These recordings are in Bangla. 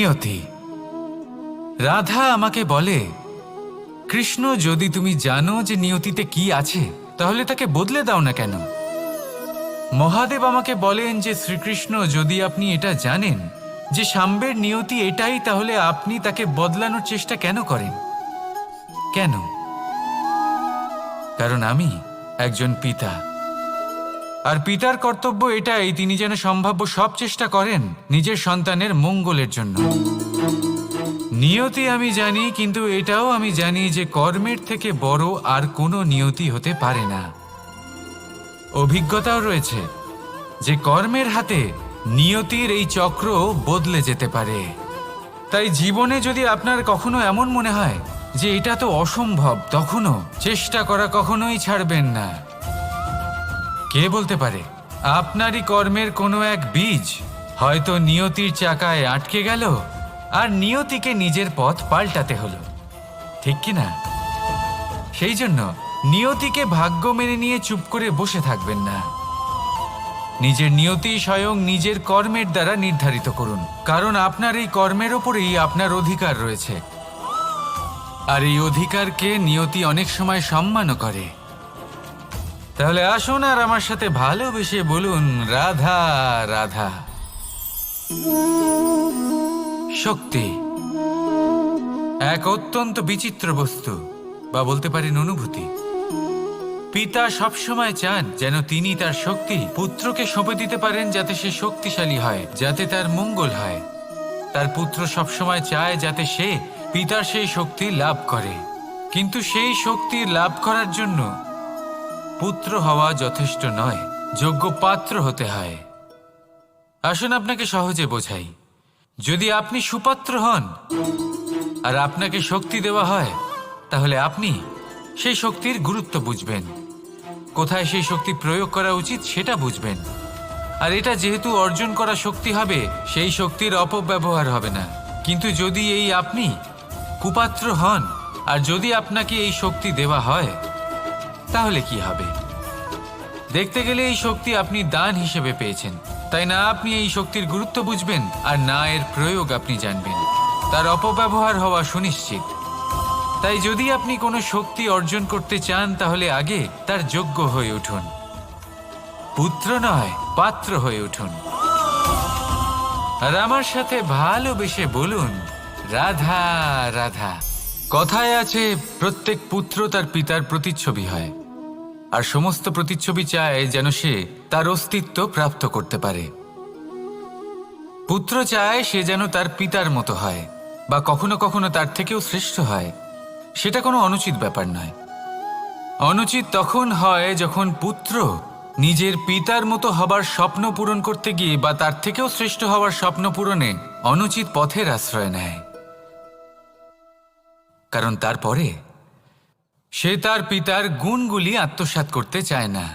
নিয়তি। রাধা আমাকে বলে, কৃষ্ণ, যদি তুমি জানো যে নিয়তিতে কি আছে তাহলে তাকে বদলে দাও না কেন? মহাদেব আমাকে বলেন যে শ্রীকৃষ্ণ, যদি আপনি এটা জানেন যে সাম্বের নিয়তি এটাই, তাহলে আপনি তাকে বদলানোর চেষ্টা কেন করেন? কেন? কারণ আমি একজন পিতা, আর পিতার কর্তব্য এটাই, তিনি যেন সম্ভাব্য সব চেষ্টা করেন নিজের সন্তানের মঙ্গলের জন্য। নিয়তি আমি জানি, কিন্তু এটাও আমি জানি যে কর্মের থেকে বড় আর কোনো নিয়তি হতে পারে না। অভিজ্ঞতাও রয়েছে যে কর্মের হাতে নিয়তির এই চক্র বদলে যেতে পারে। তাই জীবনে যদি আপনার কখনো এমন মনে হয় যে এটা তো অসম্ভব, তখনও চেষ্টা করা কখনোই ছাড়বেন না। কে বলতে পারে আপনারই কর্মের কোনো এক বীজ হয়তো নিয়তির চাকায় আটকে গেল আর নিয়তিকে নিজের পথ পাল্টাতে হলো, ঠিক কি না? সেই জন্য নিয়তিকে ভাগ্য মেনে নিয়ে চুপ করে বসে থাকবেন না। নিজের নিয়তি স্বয়ং নিজের কর্মের দ্বারা নির্ধারিত করুন, কারণ আপনার এই কর্মের ওপরেই আপনার অধিকার রয়েছে। আর এই অধিকারকে নিয়তি অনেক সময় সম্মানও করে। তাহলে আসুন আর আমার সাথে ভালোবেসে বলুন, রাধা রাধা। শক্তি এক অত্যন্ত বিচিত্র বস্তু, বা বলতে পারেন অনুভূতি। পিতা সবসময় চান যেন তিনি তার শক্তি পুত্রকে সঁপে দিতে পারেন, যাতে সে শক্তিশালী হয়, যাতে তার মঙ্গল হয়। তার পুত্র সবসময় চায় যাতে সে পিতার সেই শক্তি লাভ করে, কিন্তু সেই শক্তি লাভ করার জন্য পুত্র হওয়া যথেষ্ট নয়, যোগ্য পাত্র হতে হয়। আসুন আপনাকে সহজে বোঝাই। যদি আপনি সুপাত্র হন আর আপনাকে শক্তি দেওয়া হয়, তাহলে আপনি সেই শক্তির গুরুত্ব বুঝবেন, কোথায় সেই শক্তি প্রয়োগ করা উচিত সেটা বুঝবেন। আর এটা যেহেতু অর্জন করা শক্তি হবে, সেই শক্তির অপব্যবহার হবে না। কিন্তু যদি এই আপনি কুপাত্র হন আর যদি আপনাকে এই শক্তি দেওয়া হয়, তাহলে কি হবে? দেখতে গেলে এই শক্তি আপনি দান হিসেবে পেয়েছেন, তাই না আপনি এই শক্তির গুরুত্ব বুঝবেন আর না এর প্রয়োগ আপনি জানবেন। তার অপব্যবহার হওয়া সুনিশ্চিত। তাই যদি আপনি কোনো শক্তি অর্জন করতে চান, তাহলে আগে তার যোগ্য হয়ে উঠুন। পুত্র নয়, পাত্র হয়ে উঠুন। আর আমার সাথে ভালোবেসে বলুন, রাধা রাধা। কথায় আছে, প্রত্যেক পুত্র তার পিতার প্রতিচ্ছবি হয়, আর সমস্ত প্রতিচ্ছবি চায় যেন সে তার অস্তিত্ব প্রাপ্ত করতে পারে। পুত্র চায় সে যেন তার পিতার মতো হয়, বা কখনো কখনো তার থেকেও শ্রেষ্ঠ হয়। সেটা কোনো অনুচিত ব্যাপার নয়। অনুচিত তখন হয় যখন পুত্র নিজের পিতার মতো হবার স্বপ্ন পূরণ করতে গিয়ে বা তার থেকেও শ্রেষ্ঠ হওয়ার স্বপ্ন পূরণে অনুচিত পথের আশ্রয় নেয়। কারণ তারপরে সে তার পিতার গুণগুলি আত্মসাৎ করতে চায় না।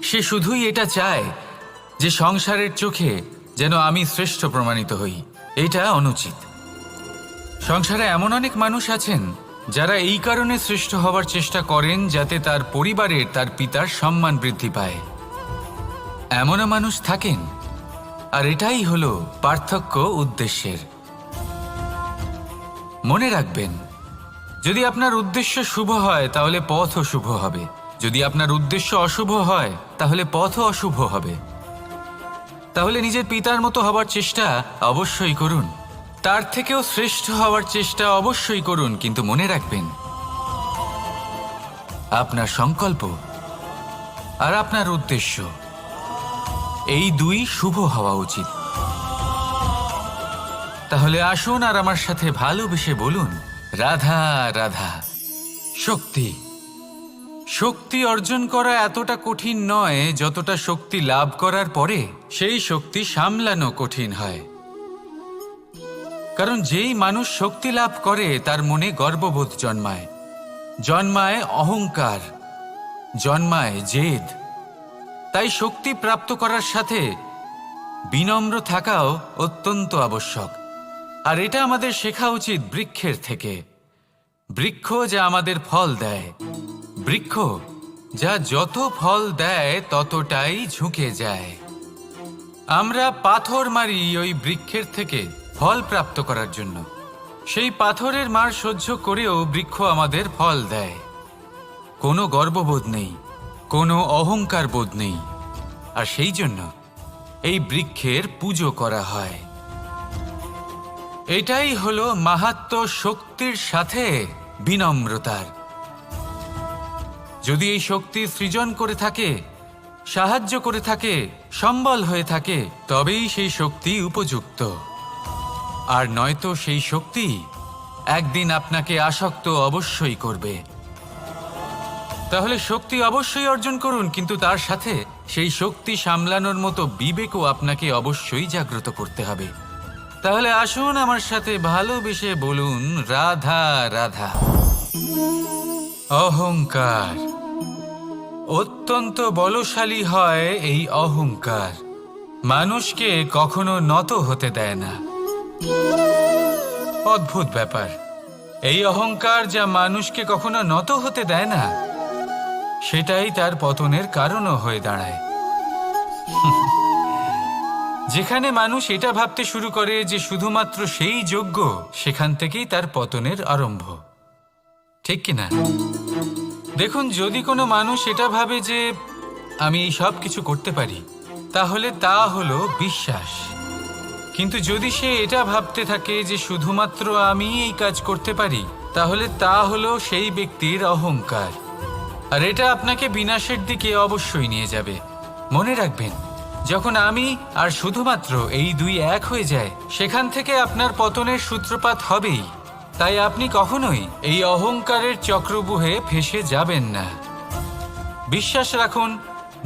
সে শুধুই এটা চায় যে সংসারের চোখে যেন আমি শ্রেষ্ঠ প্রমাণিত হই। এটা অনুচিত। সংসারে এমন অনেক মানুষ আছেন যারা এই কারণে শ্রেষ্ঠ হওয়ার চেষ্টা করেন যাতে তার পরিবারের তার পিতার সম্মান বৃদ্ধি পায়। এমনও মানুষ থাকেন, আর এটাই হলো পার্থক্য উদ্দেশ্যের। মনে রাখবেন, যদি আপনার উদ্দেশ্য শুভ হয় তাহলে পথও শুভ হবে, যদি আপনার উদ্দেশ্য অশুভ হয় তাহলে পথও অশুভ হবে। তাহলে নিজের পিতার মতো হবার চেষ্টা অবশ্যই করুন, তার থেকেও শ্রেষ্ঠ হওয়ার চেষ্টা অবশ্যই করুন, কিন্তু মনে রাখবেন আপনার সংকল্প আর আপনার উদ্দেশ্য এই দুই শুভ হওয়া উচিত। তাহলে আসুন আর আমার সাথে ভালোবেসে বলুন, রাধা রাধা। শক্তি শক্তি অর্জন করা এতটা কঠিন নয় যতটা শক্তি লাভ করার পরে সেই শক্তি সামলানো কঠিন হয়। কারণ যেই মানুষ শক্তি লাভ করে তার মনে গর্ববোধ জন্মায়, জন্মায় অহংকার, জন্মায় জেদ। তাই শক্তি প্রাপ্ত করার সাথে বিনম্র থাকাও অত্যন্ত আবশ্যক। আর এটা আমাদের শেখা উচিত বৃক্ষের থেকে। বৃক্ষ যা আমাদের ফল দেয়, বৃক্ষ যা যত ফল দেয় ততটাই ঝুঁকে যায়। আমরা পাথর মারি ওই বৃক্ষের থেকে ফল প্রাপ্ত করার জন্য। সেই পাথরের মার সহ্য করেও বৃক্ষ আমাদের ফল দেয়। কোনো গর্ববোধ নেই, কোনো অহংকার বোধ নেই, আর সেই জন্য এই বৃক্ষের পুজো করা হয়। এটাই হলো মাহাত্ম্য শক্তির সাথে বিনম্রতার। যদি এই শক্তি সৃজন করে থাকে, সাহায্য করে থাকে, সম্বল হয়ে থাকে, তবেই সেই শক্তি উপযুক্ত। আর নয়তো সেই শক্তি একদিন আপনাকে আসক্ত অবশ্যই করবে। তাহলে শক্তি অবশ্যই অর্জন করুন, কিন্তু তার সাথে সেই শক্তি সামলানোর মতো বিবেকও আপনাকে অবশ্যই জাগ্রত করতে হবে। তাহলে আসুন আমার সাথে ভালোবেসে বলুন, রাধা রাধা। অহংকার অত্যন্ত বলশালী হয়। এই অহংকার মানুষকে কখনো নত হতে দেয় না। অদ্ভুত ব্যাপার, এই অহংকার যা মানুষকে কখনো নত হতে দেয় না, সেটাই তার পতনের কারণও হয়ে দাঁড়ায়। যেখানে মানুষ এটা ভাবতে শুরু করে যে শুধুমাত্র সেই যোগ্য, সেখান থেকেই তার পতনের আরম্ভ। ঠিক কিনা? দেখুন, যদি কোনো মানুষ এটা ভাবে যে আমি এই সব কিছু করতে পারি, তাহলে তা হলো বিশ্বাস। কিন্তু যদি সে এটা ভাবতে থাকে যে শুধুমাত্র আমি এই কাজ করতে পারি, তাহলে তা হলো সেই ব্যক্তির অহংকার। আর এটা আপনাকে বিনাশের দিকে অবশ্যই নিয়ে যাবে। মনে রাখবেন, যখন আমি আর শুধুমাত্র এই দুই এক হয়ে যায়, সেখান থেকে আপনার পতনের সূত্রপাত হবেই। তাই আপনি কখনোই এই অহংকারের চক্রব্যূহে ফেঁসে যাবেন না। বিশ্বাস রাখুন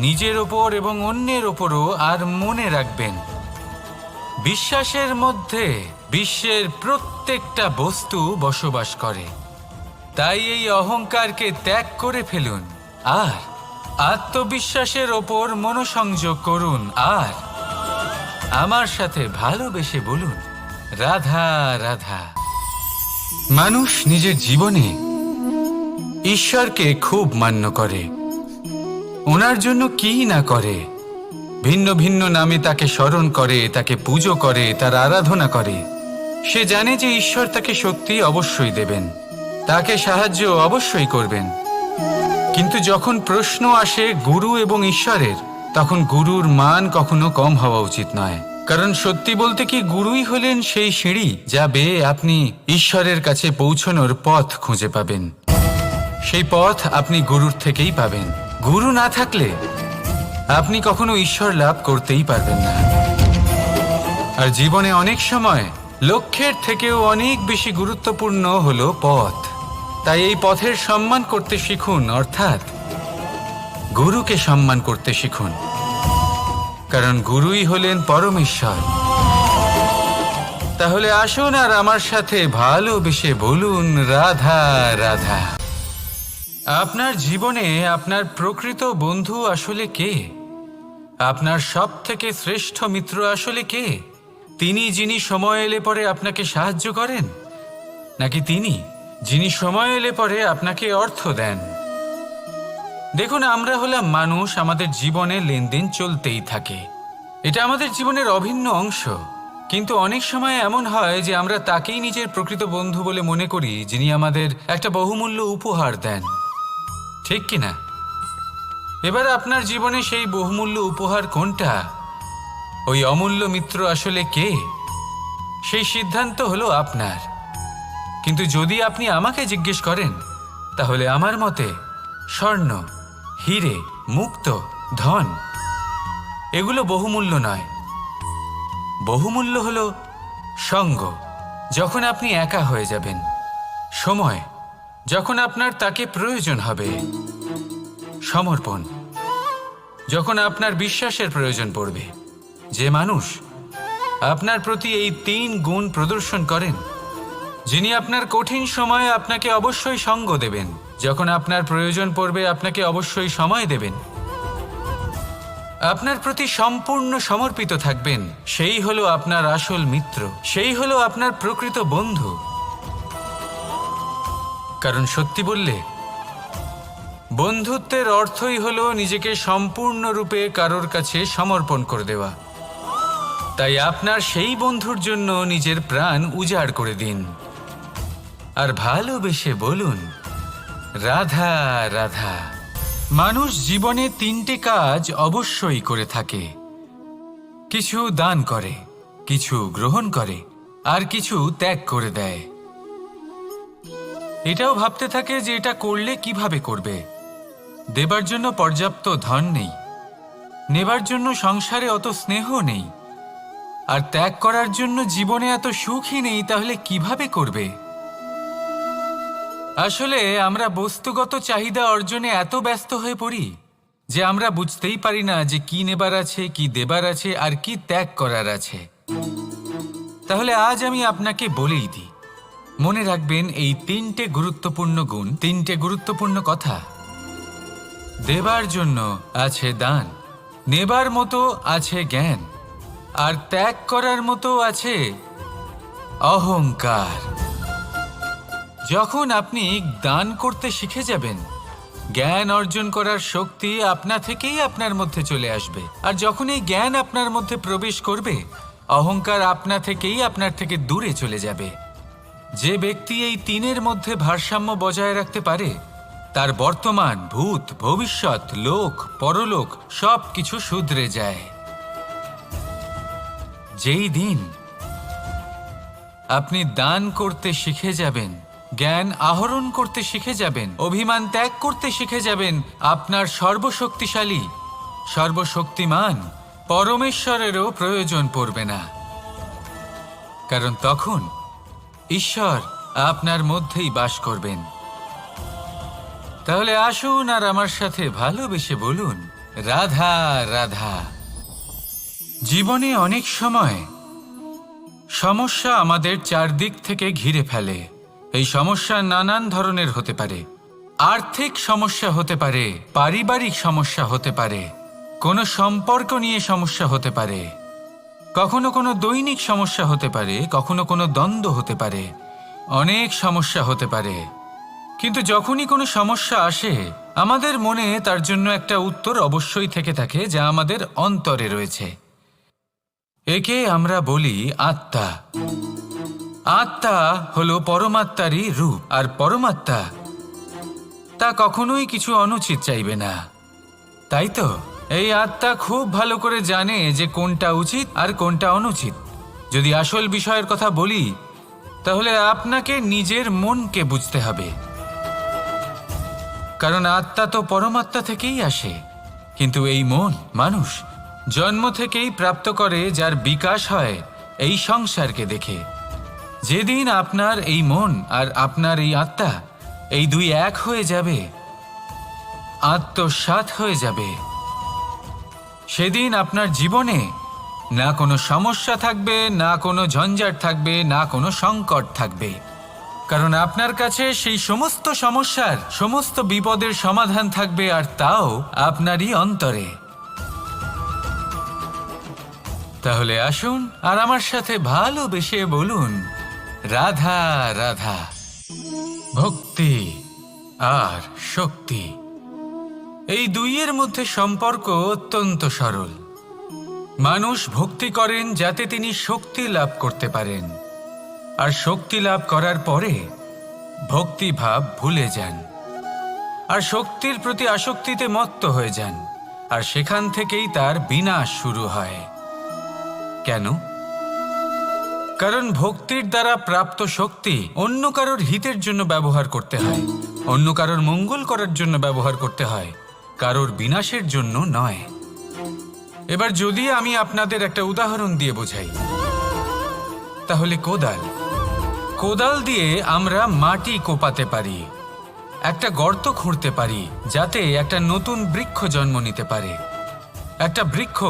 নিজের ওপর এবং অন্যের ওপরও। আর মনে রাখবেন, বিশ্বাসের মধ্যে বিশ্বের প্রত্যেকটা বস্তু বসবাস করে। তাই এই অহংকারকে ত্যাগ করে ফেলুন আর আত্মবিশ্বাসের ওপর মনোসংযোগ করুন। আর আমার সাথে ভালোবেসে বলুন, রাধা রাধা। মানুষ নিজের জীবনে ঈশ্বরকে খুব মান্য করে। ওনার জন্য কি না করে, ভিন্ন ভিন্ন নামে তাকে স্মরণ করে, তাকে পুজো করে, তার আরাধনা করে। সে জানে যে ঈশ্বর তাকে শক্তি অবশ্যই দেবেন, তাকে সাহায্য অবশ্যই করবেন। কিন্তু যখন প্রশ্ন আসে গুরু এবং ঈশ্বরের, তখন গুরুর মান কখনো কম হওয়া উচিত নয়। কারণ সত্যি বলতে কি, গুরুই হলেন সেই সিঁড়ি যা বেয়ে আপনি ঈশ্বরের কাছে পৌঁছানোর পথ খুঁজে পাবেন। সেই পথ আপনি গুরুর থেকেই পাবেন। গুরু না থাকলে আপনি কখনো ঈশ্বর লাভ করতেই পারবেন না। আর জীবনে অনেক সময় লক্ষ্যের থেকেও অনেক বেশি গুরুত্বপূর্ণ হলো পথ। তাই এই পথের সম্মান করতে শিখুন, অর্থাৎ গুরুকে সম্মান করতে শিখুন। কারণ গুরুই হলেন পরমেশ্বর। তাহলে আসুন আর আমার সাথে ভালোবেসে বলুন, রাধা রাধা। আপনার জীবনে আপনার প্রকৃত বন্ধু আসলে কে? আপনার সব থেকে শ্রেষ্ঠ মিত্র আসলে কে? তিনি যিনি সময় এলে পরে আপনাকে সাহায্য করেন, নাকি তিনি যিনি সময় এলে পরে আপনাকে অর্থ দেন? দেখুন, আমরা হলাম মানুষ, আমাদের জীবনে লেনদেন চলতেই থাকে। এটা আমাদের জীবনের অভিন্ন অংশ। কিন্তু অনেক সময় এমন হয় যে আমরা তাকেই নিজের প্রকৃত বন্ধু বলে মনে করি, যিনি আমাদের একটা বহুমূল্য উপহার দেন। ঠিক কিনা? এবার আপনার জীবনে সেই বহুমূল্য উপহার কোনটা, ওই অমূল্য মিত্র আসলে কে, সেই সিদ্ধান্ত হলো আপনার। কিন্তু যদি আপনি আমাকে জিজ্ঞেস করেন, তাহলে আমার মতে স্বর্ণ, হিরে, মুক্ত, ধন এগুলো বহুমূল্য নয়। বহুমূল্য হলো সঙ্গ, যখন আপনি একা হয়ে যাবেন, সময়, যখন আপনার তাকে প্রয়োজন হবে, সমর্পণ, যখন আপনার বিশ্বাসের প্রয়োজন পড়বে। যে মানুষ আপনার প্রতি এই 3 গুণ প্রদর্শন করেন, যিনি আপনার কঠিন সময়ে আপনাকে অবশ্যই সঙ্গ দেবেন, যখন আপনার প্রয়োজন পড়বে আপনাকে অবশ্যই সময় দেবেন, আপনার প্রতি সম্পূর্ণ সমর্পিত থাকবেন, সেই হলো আপনার আসল মিত্র, সেই হলো আপনার প্রকৃত বন্ধু। কারণ সত্যি বললে, বন্ধুত্বের অর্থই হলো নিজেকে সম্পূর্ণরূপে কারোর কাছে সমর্পণ করে দেওয়া। তাই আপনার সেই বন্ধুর জন্য নিজের প্রাণ উজাড় করে দিন আর ভালোবেসে বলুন, রাধা রাধা। মানুষ জীবনে 3টে কাজ অবশ্যই করে থাকে। কিছু দান করে, কিছু গ্রহণ করে, আর কিছু ত্যাগ করে দেয়। এটাও ভাবতে থাকে যে এটা করলে কিভাবে করবে। দেবার জন্য পর্যাপ্ত ধন নেই, নেবার জন্য সংসারে অত স্নেহ নেই, আর ত্যাগ করার জন্য জীবনে এত সুখই নেই, তাহলে কিভাবে করবে? আসলে আমরা বস্তুগত চাহিদা অর্জনে এত ব্যস্ত হয়ে পড়ি যে আমরা বুঝতেই পারি না যে কি নেবার আছে, কি দেবার আছে, আর কি ত্যাগ করার আছে। তাহলে আজ আমি আপনাকে বলেই দিই, মনে রাখবেন এই 3টে গুরুত্বপূর্ণ গুণ, 3টে গুরুত্বপূর্ণ কথা। দেবার জন্য আছে দান, নেবার মতো আছে জ্ঞান, আর ত্যাগ করার মতো আছে অহংকার। যখন আপনি দান করতে শিখে যাবেন, জ্ঞান অর্জন করার শক্তি আপনা থেকেই আপনার মধ্যে চলে আসবে। আর যখন এই জ্ঞান আপনার মধ্যে প্রবেশ করবে, অহংকার আপনা থেকেই আপনার থেকে দূরে চলে যাবে। যে ব্যক্তি এই 3-এর মধ্যে ভারসাম্য বজায় রাখতে পারে, তার বর্তমান, ভূত, ভবিষ্যৎ, লোক, পরলোক সব কিছু শুধরে যায়। যেই দিন আপনি দান করতে শিখে যাবেন, জ্ঞান আহরণ করতে শিখে যাবেন, অভিমান ত্যাগ করতে শিখে যাবেন, আপনার সর্বশক্তিশালী, সর্বশক্তিমান পরমেশ্বরেরও প্রয়োজন পড়বে না। কারণ তখন ঈশ্বর আপনার মধ্যেই বাস করবেন। তাহলে আসুন আর আমার সাথে ভালোবেসে বলুন, রাধা রাধা। জীবনে অনেক সময় সমস্যা আমাদের চারদিক থেকে ঘিরে ফেলে। এই সমস্যা নানান ধরনের হতে পারে। আর্থিক সমস্যা হতে পারে, পারিবারিক সমস্যা হতে পারে, কোনো সম্পর্ক নিয়ে সমস্যা হতে পারে, কখনো কোনো দৈনিক সমস্যা হতে পারে, কখনো কোনো দ্বন্দ্ব হতে পারে, অনেক সমস্যা হতে পারে। কিন্তু যখনই কোনো সমস্যা আসে, আমাদের মনে তার জন্য একটা উত্তর অবশ্যই থেকে থাকে, যা আমাদের অন্তরে রয়েছে। একে আমরা বলি আত্মা। আত্মা হলো পরমাত্মারই রূপ, আর পরমাত্মা তা কখনোই কিছু অনুচিত চাইবে না, তাই তো? এই আত্মা খুব ভালো করে জানে যে কোনটা উচিত আর কোনটা অনুচিত। যদি আসল বিষয়ের কথা বলি, তাহলে আপনাকে নিজের মনকে বুঝতে হবে। কারণ আত্মা তো পরমাত্মা থেকেই আসে, কিন্তু এই মন মানুষ জন্ম থেকেই প্রাপ্ত করে, যার বিকাশ হয় এই সংসারকে দেখে। যেদিন আপনার এই মন আর আপনার এই আত্মা, এই দুই এক হয়ে যাবে, আত্মসাৎ হয়ে যাবে, সেদিন আপনার জীবনে না কোনো সমস্যা থাকবে, না কোনো ঝঞ্ঝাট থাকবে, না কোনো সংকট থাকবে। কারণ আপনার কাছে সেই সমস্ত সমস্যার, সমস্ত বিপদের সমাধান থাকবে, আর তাও আপনারই অন্তরে। তাহলে আসুন আর আমার সাথে ভালোবেসে বলুন, রাধা রাধা। ভক্তি আর শক্তি, এই দুইয়ের মধ্যে সম্পর্ক অত্যন্ত সরল। মানুষ ভক্তি করেন যাতে তিনি শক্তি লাভ করতে পারেন, আর শক্তি লাভ করার পরে ভক্তিভাব ভুলে যান, আর শক্তির প্রতি আসক্তিতে মত্ত হয়ে যান, আর সেখান থেকেই তার বিনাশ শুরু হয়। কেন? কারণ ভক্তির দ্বারা প্রাপ্ত শক্তি অন্য কারোর হিতের জন্য ব্যবহার করতে হয়, অন্য কারোর মঙ্গল করার জন্য ব্যবহার করতে হয়, কারোর বিনাশের জন্য নয়। এবার যদি আমি আপনাদের একটা উদাহরণ দিয়ে বোঝাই, তাহলে কোদাল দিয়ে আমরা মাটি কোপাতে পারি, একটা গর্ত খুঁড়তে পারি, যাতে একটা নতুন বৃক্ষ জন্ম নিতে পারে। একটা বৃক্ষ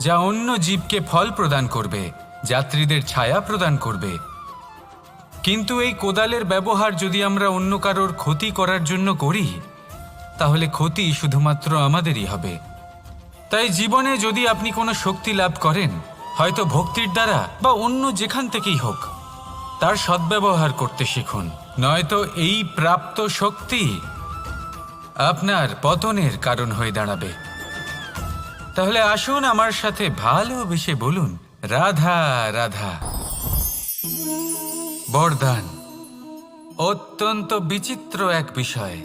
যা অন্য জীবকে ফল প্রদান করবে, যাত্রীদের ছায়া প্রদান করবে। কিন্তু এই কোদালের ব্যবহার যদি আমরা অন্য কারোর ক্ষতি করার জন্য করি, তাহলে ক্ষতি শুধুমাত্র আমাদেরই হবে। তাই জীবনে যদি আপনি কোনো শক্তি লাভ করেন, হয়তো ভক্তির দ্বারা বা অন্য যেখান থেকেই হোক, তার সদ্ব্যবহার করতে শিখুন, নয়তো এই প্রাপ্ত শক্তি আপনার পতনের কারণ হয়ে দাঁড়াবে। তাহলে আসুন আমার সাথে ভালোবেসে বলুন, রাধা রাধা। বরদান অত্যন্ত বিচিত্র এক বিষয়,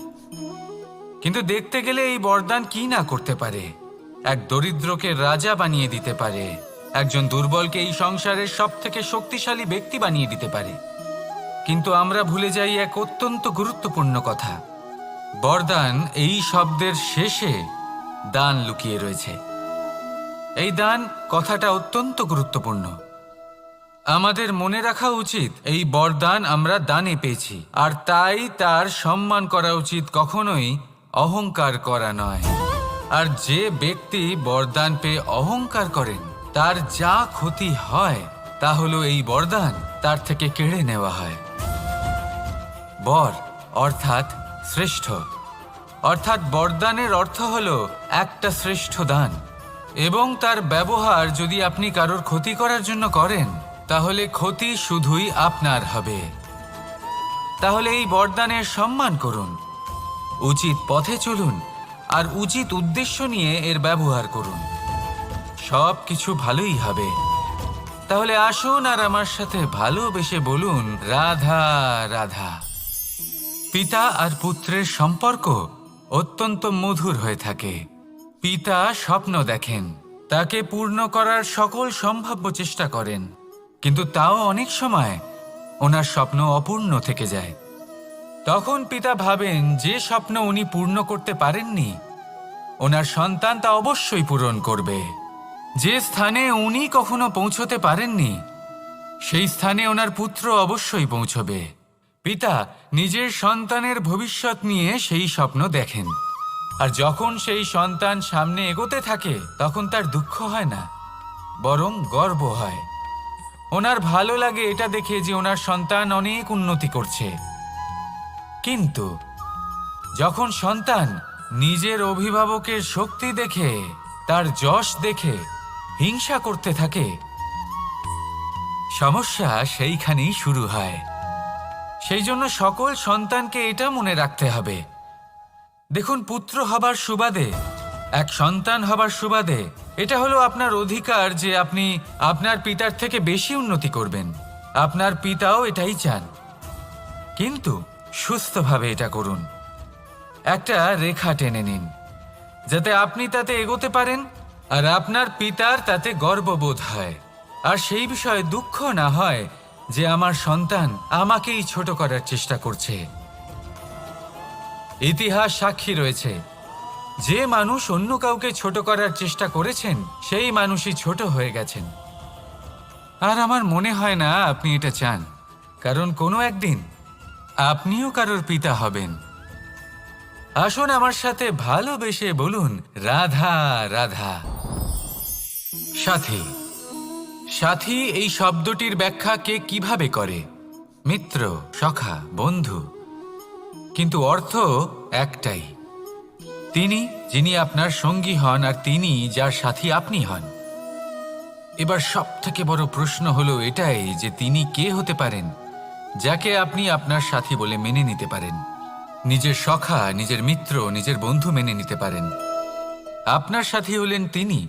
কিন্তু দেখতে গেলে এই বরদান কি না করতে পারে। এক দরিদ্রকে রাজা বানিয়ে দিতে পারে, একজন দুর্বলকে এই সংসারের সব থেকে শক্তিশালী ব্যক্তি বানিয়ে দিতে পারে। কিন্তু আমরা ভুলে যাই এক অত্যন্ত গুরুত্বপূর্ণ কথা। বরদান এই শব্দের শেষে দান লুকিয়ে রয়েছে। এই দান কথাটা অত্যন্ত গুরুত্বপূর্ণ। আমাদের মনে রাখা উচিত এই বরদান আমরা দানে পেয়েছি, আর তাই তার সম্মান করা উচিত, কখনোই অহংকার করা নয়। আর যে ব্যক্তি বরদান পেয়ে অহংকার করেন তার যা ক্ষতি হয় তা হলো এই বরদান তার থেকে কেড়ে নেওয়া হয়। বর অর্থাৎ শ্রেষ্ঠ, অর্থাৎ বরদানের অর্থ হলো একটা শ্রেষ্ঠ দান, এবং তার ব্যবহার যদি আপনি কারোর ক্ষতি করার জন্য করেন তাহলে ক্ষতি শুধুই আপনার হবে। তাহলে এই বরদানের সম্মান করুন, উচিত পথে চলুন, আর উচিত উদ্দেশ্য নিয়ে এর ব্যবহার করুন, সব কিছু ভালোই হবে। তাহলে আসুন আর আমার সাথে ভালোবেসে বলুন রাধা রাধা। পিতা আর পুত্রের সম্পর্ক অত্যন্ত মধুর হয়ে থাকে। পিতা স্বপ্ন দেখেন, তাকে পূর্ণ করার সকল সম্ভাব্য চেষ্টা করেন, কিন্তু তাও অনেক সময় ওনার স্বপ্ন অপূর্ণ থেকে যায়। তখন পিতা ভাবেন যে স্বপ্ন উনি পূর্ণ করতে পারেননি ওনার সন্তান তা অবশ্যই পূরণ করবে। যে স্থানে উনি কখনো পৌঁছতে পারেননি সেই স্থানে ওনার পুত্র অবশ্যই পৌঁছবে। পিতা নিজের সন্তানের ভবিষ্যৎ নিয়ে সেই স্বপ্ন দেখেন, আর যখন সেই সন্তান সামনে এগোতে থাকে তখন তার দুঃখ হয় না, বরং গর্ব হয়। ওনার ভালো লাগে এটা দেখে যে ওনার সন্তান অনেক উন্নতি করছে। কিন্তু যখন সন্তান নিজের অভিভাবকের শক্তি দেখে, তার যশ দেখে হিংসা করতে থাকে, সমস্যা সেইখানেই শুরু হয়। সেই জন্য সকল সন্তানকে এটা মনে রাখতে হবে, দেখুন, পুত্র হবার সুবাদে, এক সন্তান হবার সুবাদে এটা হলো আপনার অধিকার যে আপনি আপনার পিতার থেকে বেশি উন্নতি করবেন। আপনার পিতাও এটাই চান, কিন্তু সুস্থভাবে এটা করুন। একটা রেখা টেনে নিন যাতে আপনি তাতে এগোতে পারেন আর আপনার পিতার তাতে গর্ববোধ হয়, আর সেই বিষয়ে দুঃখ না হয় যে আমার সন্তান আমাকেই ছোট করার চেষ্টা করছে। ইতিহাস সাক্ষী রয়েছে, যে মানুষ অন্য কাউকে ছোট করার চেষ্টা করেছেন সেই মানুষই ছোট হয়ে গেছেন। আর আমার মনে হয় না আপনি এটা চান, কারণ কোনো একদিন আপনিও কারোর পিতা হবেন। আসুন আমার সাথে ভালোবেসে বলুন রাধা রাধা। সাথী, সাথী এই শব্দটির ব্যাখ্যা কে কিভাবে করে? মিত্র, সখা, বন্ধু, কিন্তু অর্থ একটাই। তিনি যিনি আপনার সঙ্গী হন আর তিনি যার সাথী আপনি হন। এবার সব থেকে বড় প্রশ্ন হলো এটাই যে তিনি কে হতে পারেন যাকে আপনি আপনার সাথী বলে মেনে নিতে পারেন, নিজের সখা, নিজের মিত্র, নিজের বন্ধু মেনে নিতে পারেন। আপনার সাথী হলেন তিনি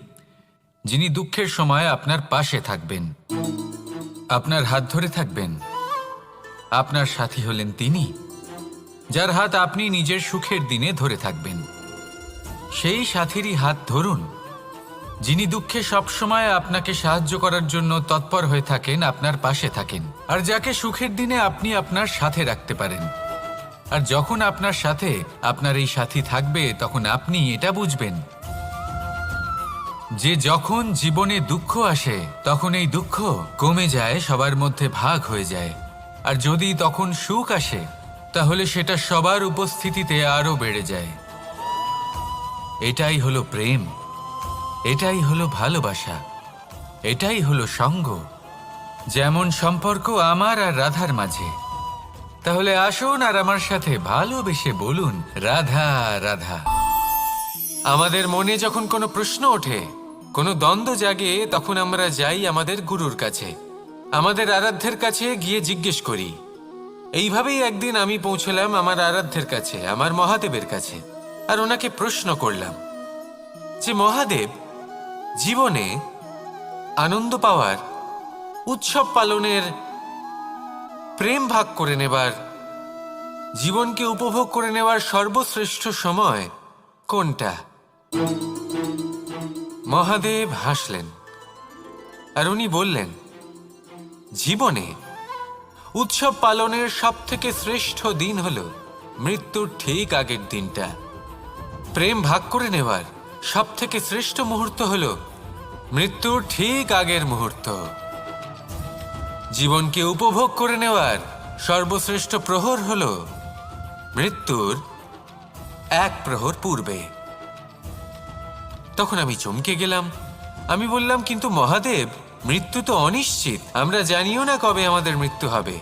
যিনি দুঃখের সময় আপনার পাশে থাকবেন, আপনার হাত ধরে থাকবেন। আপনার সাথী হলেন তিনি যার হাত আপনি নিজের সুখের দিনে ধরে থাকবেন। সেই সাথীরই হাত ধরুন যিনি দুঃখে সবসময় আপনাকে সাহায্য করার জন্য তৎপর হয়ে থাকেন, আপনার পাশে থাকেন, আর যাকে সুখের দিনে আপনি আপনার সাথে রাখতে পারেন। আর যখন আপনার সাথে আপনার এই সাথী থাকবে তখন আপনি এটা বুঝবেন যে যখন জীবনে দুঃখ আসে তখন এই দুঃখ কমে যায়, সবার মধ্যে ভাগ হয়ে যায়। আর যদি তখন সুখ আসে তাহলে সেটা সবার উপস্থিতিতে আরো বেড়ে যায়। এটাই হলো প্রেম, এটাই হলো ভালোবাসা, এটাই হলো সঙ্গ, যেমন সম্পর্ক আমার আর রাধার মাঝে। তাহলে আসুন আর আমার সাথে ভালোবেসে বলুন রাধা রাধা। আমাদের মনে যখন কোনো প্রশ্ন ওঠে, কোনো দ্বন্দ্ব জাগে, তখন আমরা যাই আমাদের গুরুর কাছে, আমাদের আরাধ্যের কাছে গিয়ে জিজ্ঞেস করি। এইভাবেই একদিন আমি পৌঁছলাম আমার আরাধ্যের কাছে, আমার মহাদেবের কাছে, আর ওনাকে প্রশ্ন করলাম যে মহাদেব, জীবনে আনন্দ পাওয়ার, উৎসব পালনের, প্রেম ভাগ করে নেবার, জীবনকে উপভোগ করে নেওয়ার সর্বশ্রেষ্ঠ সময় কোনটা? মহাদেব হাসলেন আর উনি বললেন, জীবনে উৎসব পালনের সবথেকে শ্রেষ্ঠ দিন হল মৃত্যুর ঠিক আগের দিনটা। প্রেম ভাগ করে নেওয়ার সবথেকে শ্রেষ্ঠ মুহূর্ত হল মৃত্যুর ঠিক আগের মুহূর্ত। জীবনকে উপভোগ করে নেওয়ার সর্বশ্রেষ্ঠ প্রহর হল মৃত্যুর এক প্রহর পূর্বে। তখন আমি চমকে গেলাম। আমি বললাম, কিন্তু মহাদেব, মৃত্যু তো অনিশ্চিত, আমরা জানিও না কবে আমাদের মৃত্যু হবে।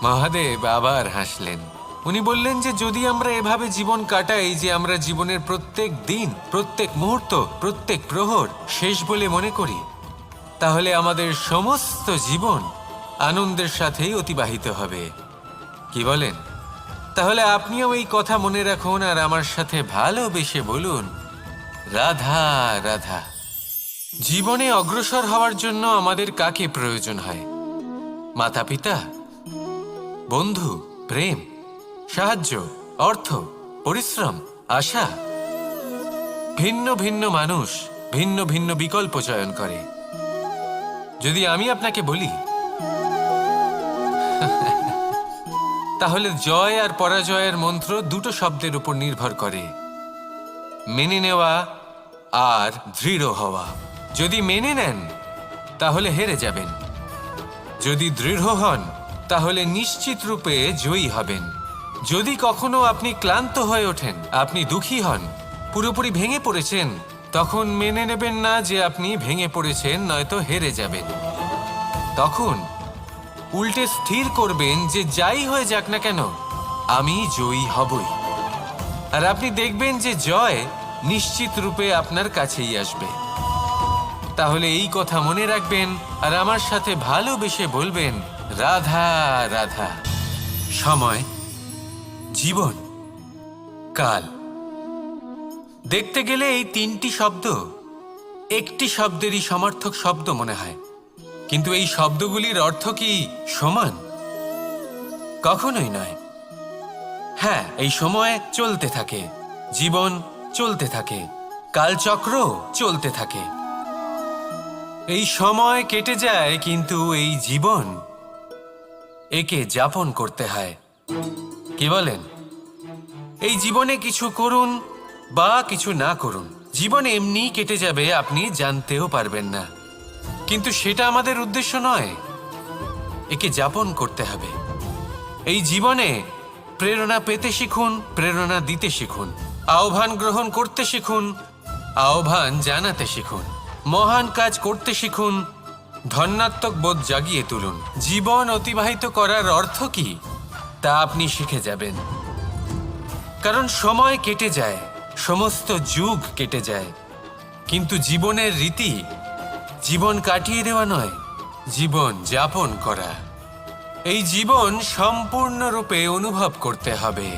মহাদেব আবার হাসলেন। উনি বললেন যে যদি আমরা এভাবে জীবন কাটাই যে আমরা জীবনের প্রত্যেক দিন, প্রত্যেক মুহূর্ত, প্রত্যেক প্রহর শেষ বলে মনে করি, তাহলে আমাদের সমস্ত জীবন আনন্দের সাথেই অতিবাহিত হবে। কি বলেন? তাহলে আপনিও এই কথা মনে রাখুন আর আমার সাথে ভালোবেসে বলুন, রাধা রাধা। জীবনে অগ্রসর হওয়ার জন্য আমাদের কাকে প্রয়োজন হয়? মাতা পিতা, বন্ধু, প্রেম, সাহায্য, অর্থ, পরিশ্রম, আশা। ভিন্ন ভিন্ন মানুষ ভিন্ন ভিন্ন বিকল্প চয়ন করে। যদি আমি আপনাকে বলি, তাহলে জয় আর পরাজয়ের মন্ত্র দুটো শব্দের উপর নির্ভর করে, মেনে নেওয়া আর দৃঢ় হওয়া। যদি মেনে নেন তাহলে হেরে যাবেন, যদি দৃঢ় হন তাহলে নিশ্চিত রূপে জয়ী হবেন। যদি কখনো আপনি ক্লান্ত হয়ে ওঠেন, আপনি দুঃখী হন, পুরোপুরি ভেঙে পড়েছেন, তখন মেনে নেবেন না যে আপনি ভেঙে পড়েছেন, নয়তো হেরে যাবেন। তখন উল্টে স্থির করবেন যে যাই হয়ে যাক না কেন, আমি জয়ী হবই। আর আপনি দেখবেন যে জয় নিশ্চিত রূপে আপনার কাছেই আসবে। তাহলে এই কথা মনে রাখবেন আর আমার সাথে ভালোবেসে বলবেন, রাধা রাধা। সময়, জীবন, কাল। দেখতে গেলে এই তিনটি শব্দ একটি শব্দেরই সমার্থক শব্দ মনে হয়, কিন্তু এই শব্দগুলির অর্থ কি সমান? কখনোই নয়। হ্যাঁ, এই সময় চলতে থাকে, জীবন চলতে থাকে, কালচক্র চলতে থাকে। এই সময় কেটে যায়, কিন্তু এই জীবন, একে যাপন করতে হয়। কি বলেন? এই জীবনে কিছু করুন বা কিছু না করুন, জীবন এমনি কেটে যাবে, আপনি জানতেও পারবেন না। কিন্তু সেটা আমাদের উদ্দেশ্য নয়, একে যাপন করতে হবে। এই জীবনে প্রেরণা পেতে শিখুন, প্রেরণা দিতে শিখুন, আহ্বান গ্রহণ করতে শিখুন, আহ্বান জানাতে শিখুন, মহান কাজ করতে শিখুন, ধন্যাত্মক বোধ জাগিয়ে তুলুন। জীবন অতিবাহিত করার অর্থ কি তা আপনি শিখে যাবেন। কারণ সময় কেটে যায়, সমস্ত যুগ কেটে যায়, কিন্তু জীবনের রীতি জীবন কাটিয়ে দেওয়া নয়, জীবন যাপন করা। এই জীবন সম্পূর্ণরূপে অনুভব করতে হবে,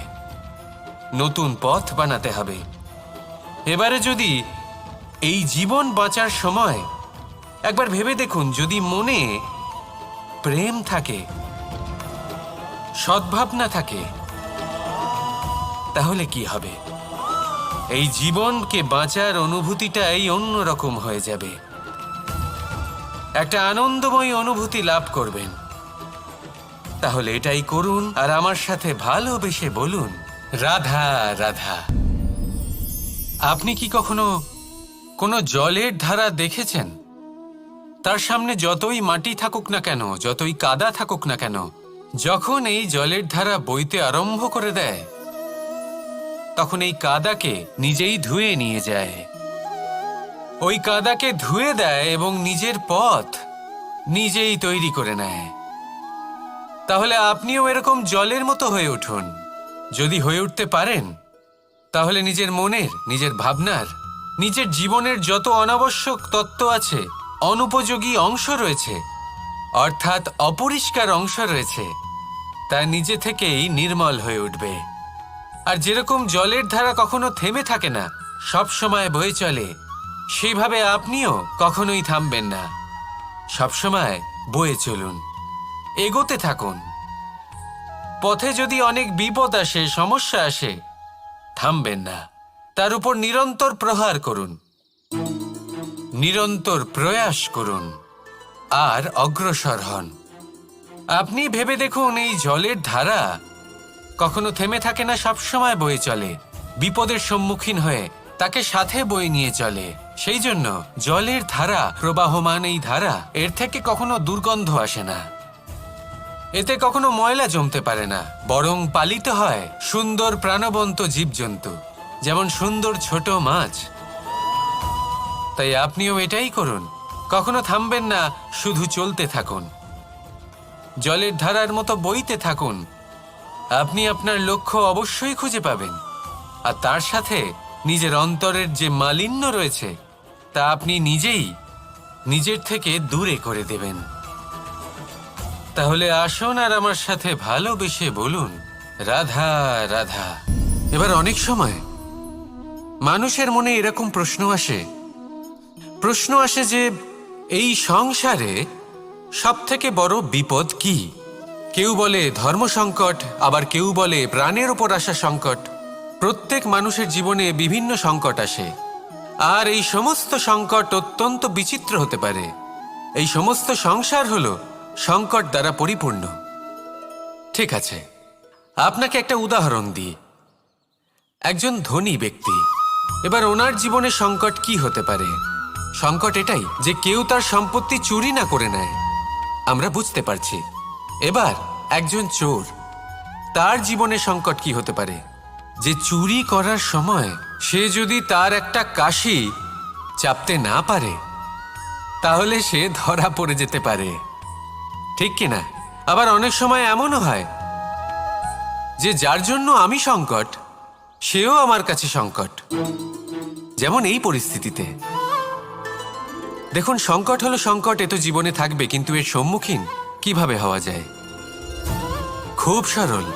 নতুন পথ বানাতে হবে। এবারে যদি এই জীবন বাঁচার সময় একবার ভেবে দেখুন, যদি মনে প্রেম থাকে, সদ্ভাবনা থাকে, তাহলে কি হবে? এই জীবনকে বাঁচার অনুভূতিটাই অন্যরকম হয়ে যাবে, একটা আনন্দময় অনুভূতি লাভ করবেন। তাহলে এটাই করুন আর আমার সাথে ভালোবেসে বলুন, রাধা রাধা। আপনি কি কখনো কোনো জলের ধারা দেখেছেন? তার সামনে যতই মাটি থাকুক না কেন, যতই কাদা থাকুক না কেন, যখন এই জলের ধারা বইতে আরম্ভ করে দেয়, তখন এই কাদাকে নিজেই ধুয়ে নিয়ে যায়। ওই কাদাকে ধুয়ে দেয় এবং নিজের পথ নিজেই তৈরি করে নেয়। তাহলে আপনিও এরকম জলের মতো হয়ে উঠুন। যদি হয়ে উঠতে পারেন, তাহলে নিজের মনের, নিজের ভাবনার, নিজের জীবনের যত অনাবশ্যক তত্ত্ব আছে, অনুপযোগী অংশ রয়েছে, অর্থাৎ অপরিষ্কার অংশ রয়েছে, তা নিজে থেকেই নির্মল হয়ে উঠবে। আর যেরকম জলের ধারা কখনো থেমে থাকে না, সব সময় বয়ে চলে, সেইভাবে আপনিও কখনোই থামবেন না। সবসময় বয়ে চলুন, এগোতে থাকুন। পথে যদি অনেক বিপদ আসে, সমস্যা আসে, থামবেন না, তার উপর নিরন্তর প্রহার করুন, নিরন্তর প্রয়াস করুন আর অগ্রসর হন। আপনি ভেবে দেখুন, এই জলের ধারা কখনো থেমে থাকে না, সবসময় বয়ে চলে, বিপদের সম্মুখীন হয়ে তাকে সাথে বয়ে নিয়ে চলে। সেই জন্য জলের ধারা, প্রবাহমান এই ধারা, এর থেকে কখনো দুর্গন্ধ আসে না, এতে কখনো ময়লা জমতে পারে না, বরং পালিত হয় সুন্দর প্রাণবন্ত জীবজন্তু, যেমন সুন্দর ছোট মাছ। তাই আপনিও এটাই করুন, কখনো থামবেন না, শুধু চলতে থাকুন, জলের ধারার মতো বইতে থাকুন। আপনি আপনার লক্ষ্য অবশ্যই খুঁজে পাবেন, আর তার সাথে নিজের অন্তরের যে মালিন্য রয়েছে তা আপনি নিজেই নিজের থেকে দূরে করে দেবেন। তাহলে আসুন আর আমার সাথে ভালোবেসে বলুন, রাধা রাধা। এবার অনেক সময় মানুষের মনে এরকম প্রশ্ন আসে যে এই সংসারে সবথেকে বড় বিপদ কি? কেউ বলে ধর্ম সংকট, আবার কেউ বলে প্রাণের ওপর আসা সংকট। প্রত্যেক মানুষের জীবনে বিভিন্ন সংকট আসে, আর এই সমস্ত সংকট অত্যন্ত বিচিত্র হতে পারে। এই সমস্ত সংসার হলো সংকট দ্বারা পরিপূর্ণ। ঠিক আছে, আপনাকে একটা উদাহরণ দিই। একজন ধনী ব্যক্তি, এবার ওনার জীবনে সংকট কি হতে পারে? সংকট এটাই যে কেউ তার সম্পত্তি চুরি না করে নেয়, আমরা বুঝতে পারছি। এবার একজন চোর, তার জীবনে সংকট কি হতে পারে? যে চুরি করার সময় সে যদি তার একটা কাশি চাপতে না পারে, তাহলে সে ধরা পড়ে যেতে পারে, ঠিক কিনা? আবার অনেক সময় এমনও হয় যে যার জন্য আমি সংকট, সেও আমার কাছে সংকট। যেমন এই পরিস্থিতিতে দেখুন, সংকট হলো সংকট, এ তো জীবনে থাকবে, কিন্তু এর সম্মুখীন কিভাবে হওয়া যায়? খুব সরল,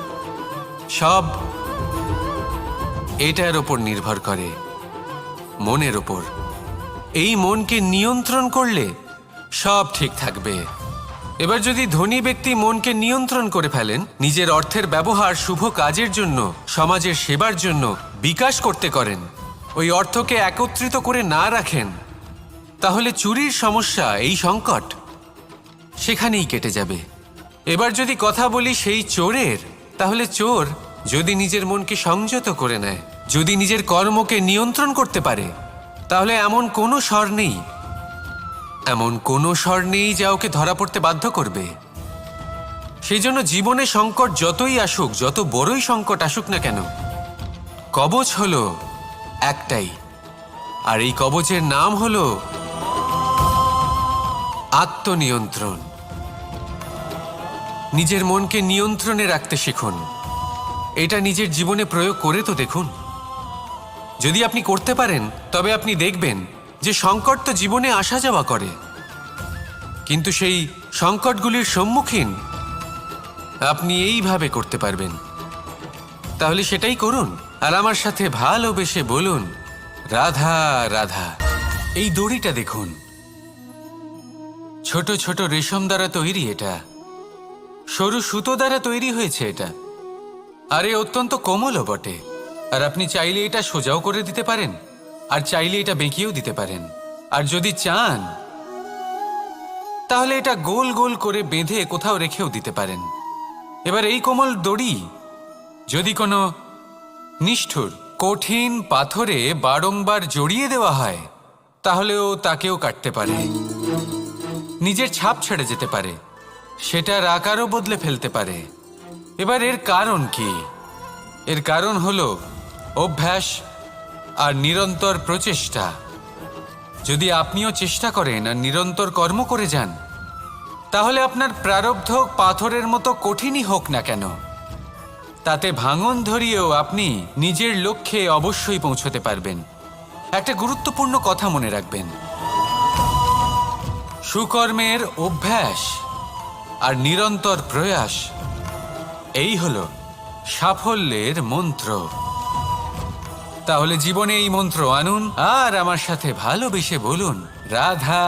সব এটার ওপর নির্ভর করে, মনের ওপর। এই মনকে নিয়ন্ত্রণ করলে সব ঠিক থাকবে। এবার যদি ধনী ব্যক্তি মনকে নিয়ন্ত্রণ করে ফেলেন, নিজের অর্থের ব্যবহার শুভ কাজের জন্য, সমাজের সেবার জন্য বিকাশ করতে করেন, ওই অর্থকে একত্রিত করে না রাখেন, তাহলে চুরির সমস্যা, এই সংকট সেখানেই কেটে যাবে। এবার যদি কথা বলি সেই চোরের, তাহলে চোর যদি নিজের মনকে সংযত করে নেয়, যদি নিজের কর্মকে নিয়ন্ত্রণ করতে পারে, তাহলে এমন কোনো স্বর নেই যা ওকে ধরা পড়তে বাধ্য করবে। সেই জন্য জীবনে সংকট যতই আসুক, যত বড়ই সংকট আসুক না কেন, কবচ হলো একটাই, আর এই কবচের নাম হলো আত্মনিয়ন্ত্রণ। নিজের মনকে নিয়ন্ত্রণে রাখতে শিখুন। এটা নিজের জীবনে প্রয়োগ করে তো দেখুন। যদি আপনি করতে পারেন, তবে আপনি দেখবেন যে সংকট তো জীবনে আসা যাওয়া করে, কিন্তু সেই সংকটগুলির সম্মুখীন আপনি এইভাবে করতে পারবেন। তাহলে সেটাই করুন, আর আমার সাথে ভালোবেসে বলুন, রাধা রাধা। এই দড়িটা দেখুন, ছোট ছোট রেশম দ্বারা তৈরি, এটা সরু সুতো দ্বারা তৈরি হয়েছে এটা, আর এ অত্যন্ত কোমলও বটে। আর আপনি চাইলে এটা সোজাও করে দিতে পারেন, আর চাইলে এটা বেঁকিয়েও দিতে পারেন, আর যদি চান তাহলে এটা গোল গোল করে বেঁধে কোথাও রেখেও দিতে পারেন। এবার এই কোমল দড়ি যদি কোনো নিষ্ঠুর কঠিন পাথরে বারংবার জড়িয়ে দেওয়া হয়, তাহলেও তাকেও কাটতে পারে, নিজের ছাপ ছেড়ে যেতে পারে, সেটার আকারও বদলে ফেলতে পারে। এবার এর কারণ কি? এর কারণ হলো অভ্যাস আর নিরন্তর প্রচেষ্টা। যদি আপনিও চেষ্টা করেন আর নিরন্তর কর্ম করে যান, তাহলে আপনার প্রারব্ধ পাথরের মতো কঠিনই হোক না কেন, তাতে ভাঙন ধরিয়েও আপনি নিজের লক্ষ্যে অবশ্যই পৌঁছতে পারবেন। একটা গুরুত্বপূর্ণ কথা মনে রাখবেন, সুকর্মের অভ্যাস আর নিরন্তর প্রয়াস, এই হলো সাফল্যের মন্ত্র। তাহলে জীবনে এই মন্ত্র আনুন আর আমার সাথে ভালোবেসে বলুন রাধা।